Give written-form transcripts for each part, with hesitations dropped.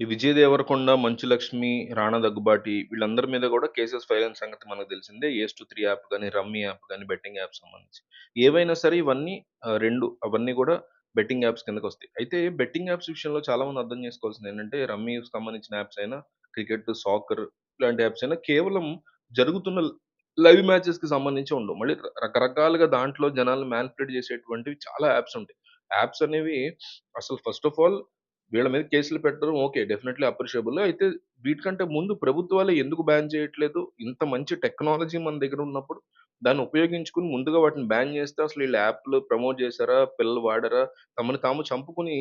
ఈ 'విజయ్ దేవరకొండ', 'మంచు లక్ష్మి', 'రాణా దగ్గుబాటి' వీళ్ళందరి మీద గూడా కేసెస్ ఫైల్ అయిన సంగతి మనకు తెలిసిందే. 'ఏస్-2-3' యాప్ గాని, రమ్మీ యాప్ గాని, బెట్టింగ్ యాప్స్ సంబంధించి. ఏవైనా సరే ఇవన్నీ 2 అవన్నీ గూడా బెట్టింగ్ యాప్స్ కిందకొస్తాయి. అయితే బెట్టింగ్ యాప్స్ విషయంలో చాలా మంది అర్థం చేసుకోవాల్సిందేంటంటే రమ్మీకి సంబంధించిన యాప్స్ అయినా, క్రికెట్, సాకర్ ఇలాంటి యాప్స్ అయినా కేవలం జరుగుతున్న లైవ్ మ్యాచెస్‌కి సంబంధించి ఉండవు. మళ్ళీ రకరకాలుగా దాంట్లో జనాల్ని మానిప్యులేట్ చేసేటువంటివి చాలా యాప్స్ ఉంటాయి. యాప్స్ అనేవి అసలు ఫస్ట్ ఆఫ్ ఆల్ వీళ్ళ మీద కేసులు పెట్టడం ఓకే. Definitely appreciable. అయితే వీటికంటే ముందు ప్రభుత్వాలే ఎందుకు బ్యాన్ చేయట్లేదు? ఇంత మంచి టెక్నాలజీ మన దగ్గర ఉన్నప్పుడు దాన్ని ఉపయోగించుకొని ముందుగా వాటిని బ్యాన్ చేస్తే అసలు ఈళ్ళు యాప్‌లు ప్రమోట్ చేసారా? పిల్లలు వాడారా? తమను తాము చంపుకొని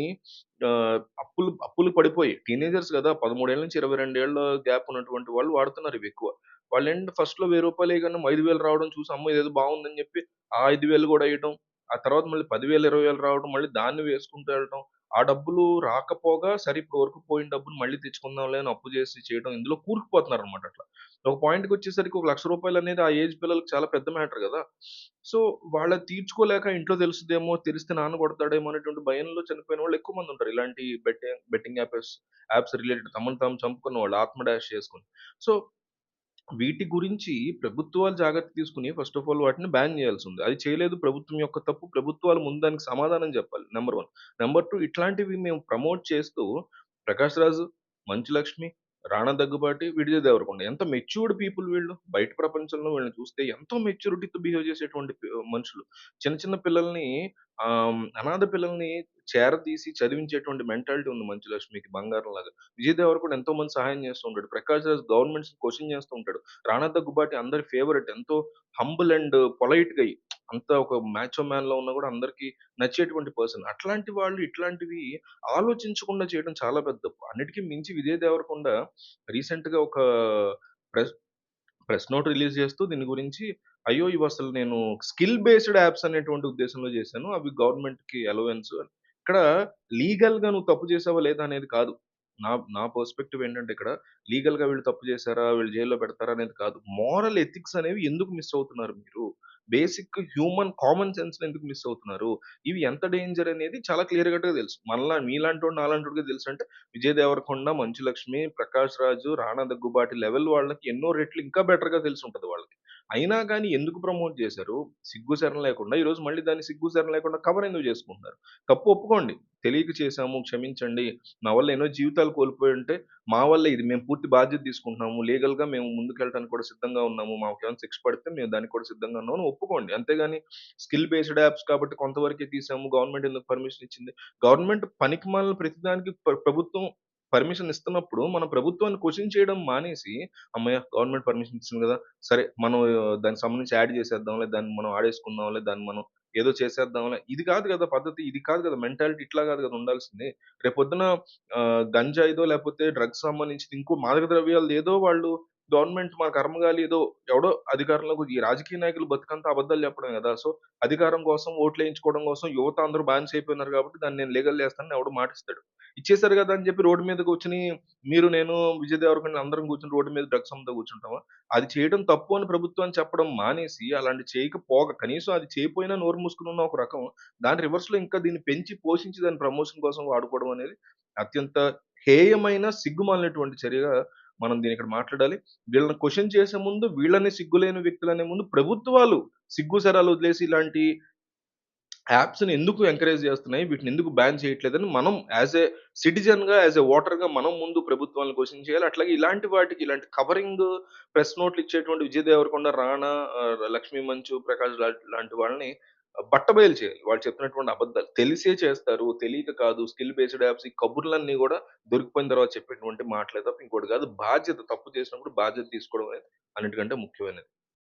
అప్పులు పడిపోయి టీనేజర్స్ గదా! 13 ఏళ్ల నుంచి 22 ఏళ్ల గ్యాప్ ఉన్నటువంటి వాళ్ళు వాడుతున్నారు ఇవెక్కువ. వాళ్ళేంటి ఫస్ట్‌లో రూ. 1000 ఎయగానే 5000 రావడం చూసి అమ్మో! ఇదేదో బావుందని జెప్పి ఆ 5000 గూడా ఎయటం. ఆ తర్వాత మళ్ళీ 10,000, 20,000 రావడం. మళ్ళీ దాన్ని వేసుకుంటూ ఎళ్ళటం. ఆ డబ్బులు రాకపోగా సరే ఇప్పటి వరకు పోయిన డబ్బులు మళ్ళీ తెచ్చుకుందాంలే అని అప్పు చేసి చేయడం. ఇందులో కూరుకుపోతున్నారనమాట అట్లా. ఒక పాయింట్‌కొచ్చేసరికి ఒక రూ. 1,00,000 అనేది ఆ ఏజ్ పిల్లలకి చాలా పెద్ద మ్యాటర్ గదా! సో, వాళ్ళది తీర్చుకోలేక ఇంట్లో తెలుస్తదేమో, తెలిస్తే నాన్న కొడతాడేమో అనేటువంటి భయంలో చనిపోయిన వాళ్ళు ఎక్కువ మందుంటారు. ఇలాంటి బెట్టింగ్ యాప్స్ రిలేటెడ్ తమను తాము చంపుకున్నవాళ్ళు ఆత్మడాష్ చేసుకొని. సో వీటి గురించి ప్రభుత్వాలు జాగ్రత్త తీసుకొని ఫస్ట్ ఆఫ్ ఆల్ వాటిని బ్యాన్ చేయాల్సుంది. అది చేయలేదు ప్రభుత్వం యొక్క తప్పు. ప్రభుత్వాలు ముందు దానికి సమాధానం జెప్పాలి నంబర్ 1. నంబర్ 2 ఇట్లాంటివి మేము ప్రమోట్ చేస్తూ 'ప్రకాష్ రాజు', 'మంచు లక్ష్మి', 'రాణా దగ్గుబాటి', 'విజయ్ దేవరకొండ' ఎంత మెచ్యూర్డ్ పీపుల్ వీళ్ళు. బయట ప్రపంచంలో వీళ్ళని చూస్తే ఎంతో మెచ్యూరిటీతో బిహేవ్ చేసేటువంటి మనుషులు. చిన్న చిన్న పిల్లల్ని అనాథ పిల్లల్ని చేరదీసి చదివించేటువంటి మెంటాలిటీ ఉంది 'మంచు లక్ష్మి'కి బంగారంలాగా. 'విజయ్ దేవరకొండ' ఎంతో మంది సహాయం చేస్తూ ఉంటాడు. 'ప్రకాష్ రాజ్' గవర్నమెంట్స్‌ని క్వెషన్ చేస్తూ ఉంటాడు. 'రాణా దగ్గుబాటి' అందరి ఫేవరెట్. ఎంతో హంబుల్ అండ్ పొలైట్ గై. అంత ఒక మాచో మ్యాన్‌లా ఉన్నా గూడా అందరికి నచ్చేటువంటి పర్సన్. అట్లాంటి వాళ్ళు ఇట్లాంటివి ఆలోచించకుండా చేయడం చాలా పెద్ద తప్పు. అన్నిటికి మించి 'విజయ్ దేవరకొండ' రీసెంట్‌గా ఒక ప్రెస్ ప్రెస్ నోట్ రిలీజ్ చేస్తూ దీని గురించి అయ్యో! ఇవసలు నేను స్కిల్ బేస్డ్ యాప్స్ అనేటువంటి ఉద్దేశంలో చేశాను. అవి గవర్నమెంట్‌కి అలవెన్స్ అని. ఇక్కడ లీగల్‌గా నువ్వు తప్పు చేసావా లేదా అనేది కాదు. నా నా పర్స్‌పెక్టివ్ ఏంటంటే ఇక్కడ లీగల్‌గా వీళ్ళు తప్పు చేసారా? వీళ్ళు జైల్‌లో పెడతారా? అనేది కాదు. మోరల్ ఎథిక్స్ అనేవి ఎందుకు మిస్ అవుతున్నారు మీరు? బేసిక్ హ్యూమన్ కామన్ సెన్స్‌ని ఎందుకు మిస్ అవుతున్నారు? ఇవి ఎంత డేంజర్ అనేది చాలా క్లియర్ కట్‌గా తెలుసు. మీలాంటోడు, నాలాంటోడికి తెలుసంటే విజయ్ దేవరకొండ, మంచు లక్ష్మి, ప్రకాష్ రాజు, రాణా దగ్గుబాటి లెవెల్ వాళ్ళకి ఎన్నో రెట్లు ఇంకా బెటర్‌గా తెలిసుంటది వాళ్ళకి. అయినా గాని ఎందుకు ప్రమోట్ చేశారు? సిగ్గు, శరం లేకుండా ఈరోజు మళ్ళీ దాన్ని సిగ్గు, శరం లేకుండా కవర్ ఎందుకు చేసుకుంటున్నారు? తప్పు ఒప్పుకోండి. తెలియక చేశాము, క్షమించండి. నా వల్ల ఎన్నో జీవితాలు కోల్పోయుంటే మా వల్లే ఇది. మేము పూర్తి బాధ్యత తీసుకుంటున్నాము. లీగల్‌గా మేము ముందుకెళ్ళటానికి కూడా సిద్ధంగా ఉన్నాము. మాకేమైనా శిక్ష పడితే మేము దానికి కూడా సిద్ధంగా ఉన్నాము అని ఒప్పుకోండి. అంతేగాని స్కిల్ బేస్డ్ యాప్స్ కాబట్టి కొంతవరకే తీసాము. గవర్నమెంట్ ఎందుకు పర్మిషన్ ఇచ్చింది? గవర్నమెంట్ పనికిమాలిన ప్రతిదానికి ప్రభుత్వం పర్మిషన్ ఇస్తున్నప్పుడు, మన ప్రభుత్వాన్ని క్వెషన్ చేయడం మానేసి, హమ్మయ్య! గవర్నమెంట్ పర్మిషన్ ఇచ్చింది గదా! సరే మనం దానికి సంబంధించి యాడ్ చేసేద్దాంలే, దాన్ని మనం ఆడేసుకుందాంలే, దాన్ని మనం ఏదో చేసేద్దాంలే. ఇది కాదు గదా పద్ధతి. ఇది కాదు గదా మెంటాలిటీ. ఇట్లా గాదు గదా ఉండాల్సింది. రేపొద్దున గంజాయిదో లేపోతే డ్రగ్స్ సంబంధించింది ఇంకో మాదక ద్రవ్యాలదేదో వాళ్ళు గవర్నమెంట్ మన కర్మగాలి ఏదో ఎవడో అధికారంలోకి ఈ రాజకీయ నాయకులు బతుకంతా అబద్దాలు చెప్పడమే గదా! సో, అధికారం కోసం, ఓట్లేయించుకోవడం కోసం యువత అందరూ బానిస అయిపోయినారు గాబట్టి దాన్ని నేను లీగల్ చేస్తానని ఎవడో మాటిస్తాడు. ఇచ్చేసారు గదా అని చెప్పి రోడ్డు మీద కూర్చొని మీరు, నేను, విజయ్ దేవరకొండ అందరం కూర్చొని రోడ్డు మీద డ్రగ్స్ అమ్ముతా కూర్చుంటామా? అది చేయడం తప్పు అని ప్రభుత్వాన్ని చెప్పడం మానేసి, అలాంటివి చేయకపోగా కనీసం అది చేయకపోయినా నోరు మూసుకొని ఉన్న ఒక రకం. దాని రివర్స్‌లో ఇంకా దీన్ని పెంచి, పోషించి దాని ప్రమోషన్ కోసం వాడుకోవడం అనేది అత్యంత హేయమైన, సిగ్గుమాలినటువంటి చర్యగా మనం దీన్నిక్కడ మాట్లాడాలి. వీళ్ళని క్వెషన్ చేసే ముందు, వీళ్ళని సిగ్గులేని వ్యక్తులనే ముందు ప్రభుత్వాలు సిగ్గు శరాలు వదిలేసి ఇలాంటి యాప్స్‌ని ఎందుకు ఎంకరేజ్ చేస్తున్నాయి? వీటిని ఎందుకు బ్యాన్ చేయట్లేదని మనం సిటిజన్‌గా, ఓటర్‌గా మనం ముందు ప్రభుత్వాలను క్వెషన్ చేయాలి. అట్లాగే ఇలాంటి వాటికి ఇలాంటి కవరింగ్ ప్రెస్ నోట్‌లు ఇచ్చేటువంటి విజయ్ దేవరకొండ, రాణా, లక్ష్మీ మంచు, ప్రకాష్ లాంటి వాళ్ళని బట్టబయలు చేయాలి. వాళ్ళు చెప్తున్నటువంటి అబద్దాలు. తెలిసే చేస్తారు. తెలియక కాదు. స్కిల్ బేస్డ్ యాప్స్ ఈ కబుర్లన్నీ గూడా దొరికిపోయిన తర్వాత చెప్పేటువంటి మాటలే తప్ప ఇంకోటి కాదు. బాధ్యత తప్పు చేసినప్పుడు బాధ్యత తీసుకోవడం అనేది అన్నిటికంటే ముఖ్యమైనది.